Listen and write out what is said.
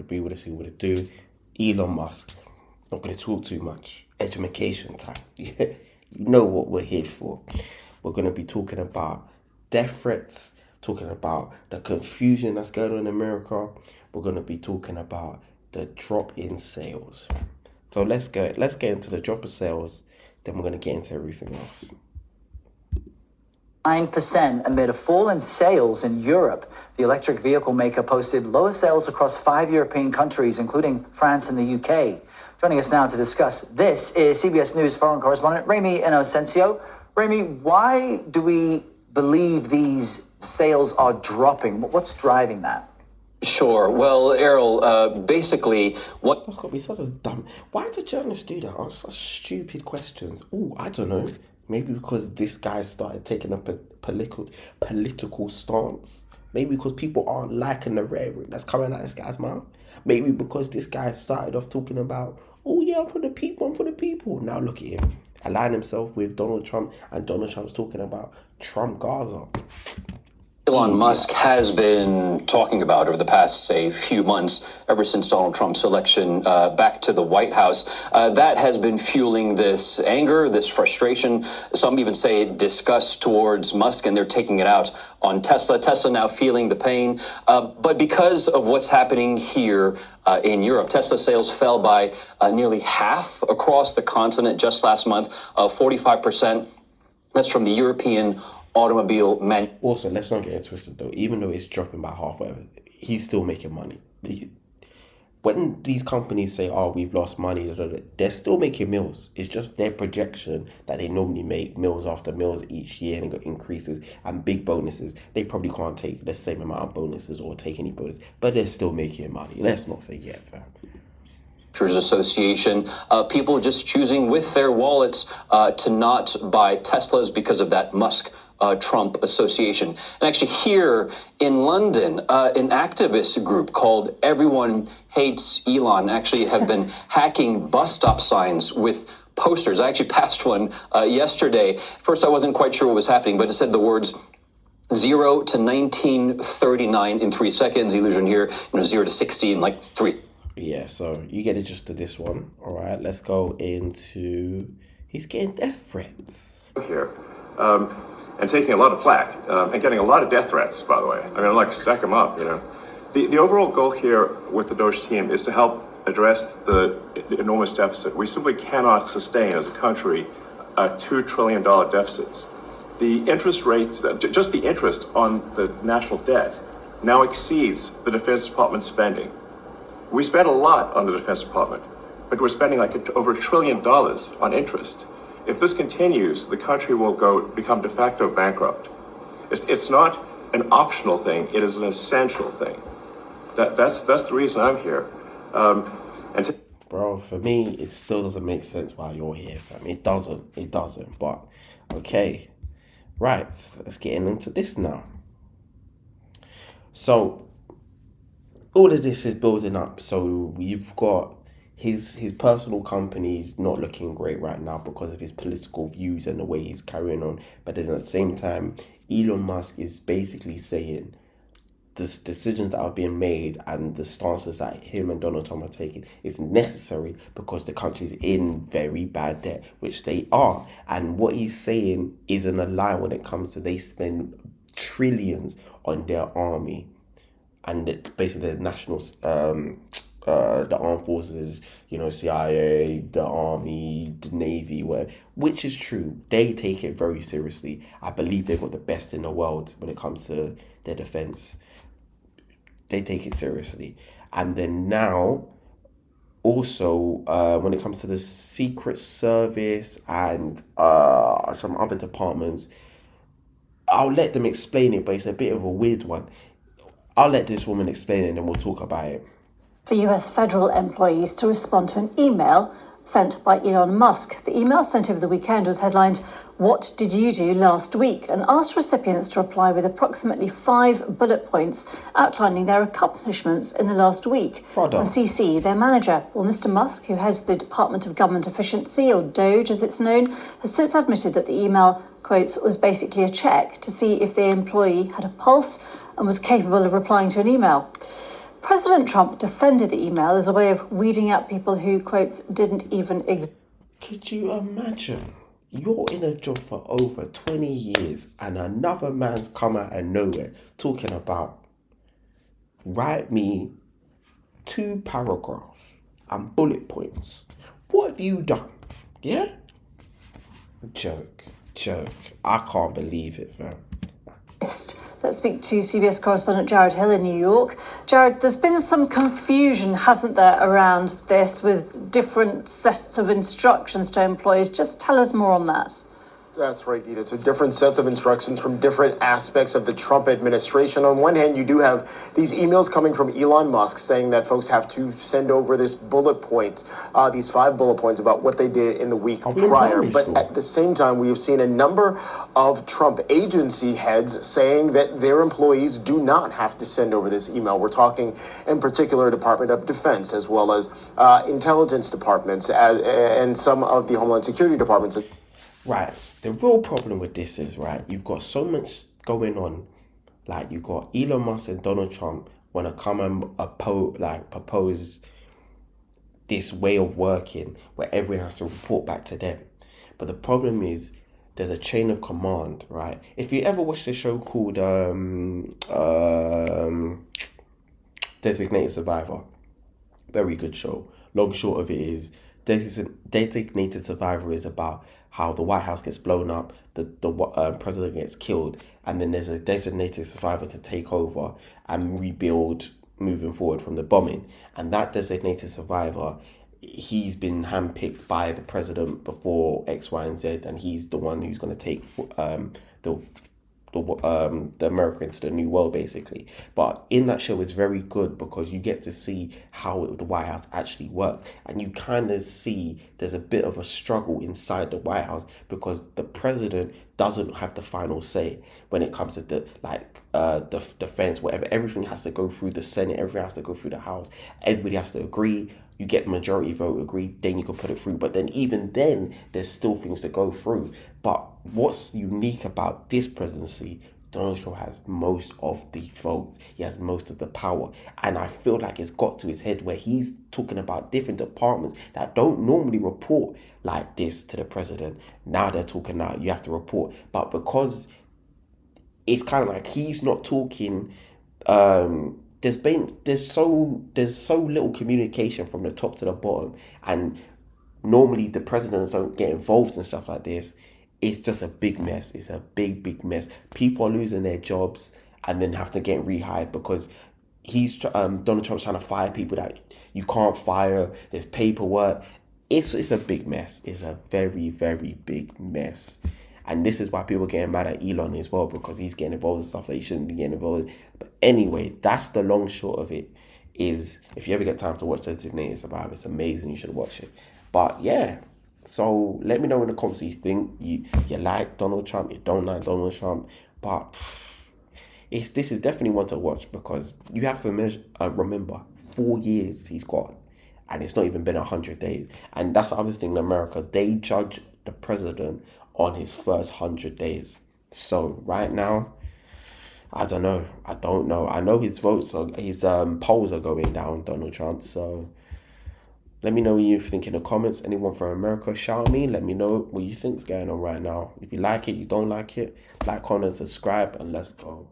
to be, what to see, what to do. Elon Musk. Not going to talk too much. Education time. You know what we're here for. We're going to be talking about death threats, talking about the confusion that's going on in America. We're going to be talking about the drop in sales. So let's get into the drop of sales. Then we're going to get into everything else. 9% amid a fall in sales in Europe. The electric vehicle maker posted lower sales across 5 European countries, including France and the UK. Joining us now to discuss this is CBS News foreign correspondent Remy Inocencio. Remy, why do we believe these sales are dropping? What's driving that? Sure. Well, Errol, basically, what... That's got to be such a dumb... Why do journalists do that? Ask such stupid questions. Oh, I don't know. Maybe because this guy started taking up a political stance. Maybe because people aren't liking the rhetoric that's coming out of this guy's mouth. Maybe because this guy started off talking about, oh yeah, I'm for the people. Now look at him. Align himself with Donald Trump, and Donald Trump's talking about Trump Gaza. Elon Musk has been talking about over the past, say, few months, ever since Donald Trump's election back to the White House. That has been fueling this anger, this frustration. Some even say disgust towards Musk, and they're taking it out on Tesla. Tesla now feeling the pain. But because of what's happening here in Europe, Tesla sales fell by nearly half across the continent just last month, 45%. That's from the European automobile man. Also, let's not get it twisted though. Even though it's dropping by half, whatever, he's still making money. When these companies say, "Oh, we've lost money," they're still making mills. It's just their projection that they normally make mills after mills each year, and got increases and big bonuses. They probably can't take the same amount of bonuses or take any bonus, but they're still making money. Let's not forget, fam. Association, people just choosing with their wallets to not buy Teslas because of that Musk Trump association. And actually here in London, an activist group called Everyone Hates Elon actually have been hacking bus stop signs with posters. I actually passed one yesterday. First, I wasn't quite sure what was happening, but it said the words 0 to 1939 in 3 seconds. Illusion here, 0 to 60 in like 3. Yeah, so you get the gist of this one. All right, let's go into... He's getting death threats. Here, and taking a lot of flack, and getting a lot of death threats, by the way. I mean, I'd like to stack them up, The overall goal here with the Doge team is to help address the enormous deficit. We simply cannot sustain, as a country, $2 trillion deficits. The interest rates, just the interest on the national debt, now exceeds the Defense Department spending. We spend a lot on the Defense Department, but we're spending over $1 trillion on interest. If this continues, the country will become de facto bankrupt. It's not an optional thing; it is an essential thing. That's the reason I'm here. Bro, for me, it still doesn't make sense why you're here, fam. It doesn't. But okay, right. Let's get into this now. So all of this is building up. So you've got his personal company's not looking great right now because of his political views and the way he's carrying on. But then at the same time, Elon Musk is basically saying the decisions that are being made and the stances that him and Donald Trump are taking is necessary because the country's in very bad debt, which they are. And what he's saying isn't a lie when it comes to they spend trillions on their army and basically the national the armed forces, CIA, the army, the navy, which is true. They take it very seriously. I believe they've got the best in the world when it comes to their defense. They take it seriously. And then now, also, when it comes to the Secret Service and some other departments, I'll let them explain it, but it's a bit of a weird one. I'll let this woman explain it and then we'll talk about it. For US federal employees to respond to an email sent by Elon Musk. The email sent over the weekend was headlined, "What did you do last week?" and asked recipients to reply with approximately 5 bullet points outlining their accomplishments in the last week. And CC, their manager, Mr. Musk, who heads the Department of Government Efficiency, or DOGE as it's known, has since admitted that the email, quotes, was basically a check to see if the employee had a pulse and was capable of replying to an email. President Trump defended the email as a way of weeding out people who, quotes, didn't even exist. Could you imagine? You're in a job for over 20 years and another man's come out of nowhere talking about write me 2 paragraphs and bullet points. What have you done? Yeah? Joke. I can't believe it, man. Let's speak to CBS correspondent Jared Hill in New York. Jared, there's been some confusion, hasn't there, around this with different sets of instructions to employees. Just tell us more on that. That's right, Gita. So different sets of instructions from different aspects of the Trump administration. On one hand, you do have these emails coming from Elon Musk saying that folks have to send over this bullet point, these 5 bullet points about what they did in the week prior. But at the same time, we have seen a number of Trump agency heads saying that their employees do not have to send over this email. We're talking in particular Department of Defense, as well as intelligence departments and some of the Homeland Security departments. Right. The real problem with this is, right, you've got so much going on. Like, you've got Elon Musk and Donald Trump want to come and propose this way of working where everyone has to report back to them. But the problem is there's a chain of command, right? If you ever watched a show called Designated Survivor, very good show. Long short of it is Designated Survivor is about how the White House gets blown up, the president gets killed, and then there's a designated survivor to take over and rebuild moving forward from the bombing. And that designated survivor, he's been handpicked by the president before X, Y, and Z, and he's the one who's going to take the America into the new world, basically. But in that show, it's very good because you get to see how the White House actually works, and you kind of see there's a bit of a struggle inside the White House because the president doesn't have the final say when it comes to the defense, whatever. Everything has to go through the Senate, everything has to go through the House, everybody has to agree. You get majority vote agree, then you can put it through. But then even then, there's still things to go through. But what's unique about this presidency, Donald Trump has most of the votes. He has most of the power. And I feel like it's got to his head where he's talking about different departments that don't normally report like this to the president. Now they're talking now, you have to report. But because it's kind of like he's not talking... There's so little communication from the top to the bottom, and normally the presidents don't get involved in stuff like this. It's just a big mess. It's a big mess. People are losing their jobs and then have to get rehired because Donald Trump's trying to fire people that you can't fire. There's paperwork. It's a big mess. It's a very big mess. And this is why people are getting mad at Elon as well, because he's getting involved in stuff that he shouldn't be getting involved in. But anyway, that's the long short of it. Is if you ever get time to watch Designated Survivor, it's amazing. You should watch it. But yeah, so let me know in the comments what you think. You like Donald Trump, you don't like Donald Trump. But this is definitely one to watch because you have to remember 4 years he's got. And it's not even been 100 days. And that's the other thing in America. They judge the president on his first 100 days. So right now, I don't know. I know his polls are going down, Donald Trump. So let me know what you think in the comments. Anyone from America, shout me. Let me know what you think's going on right now. If you like it, you don't like it, like, comment, subscribe, and let's go.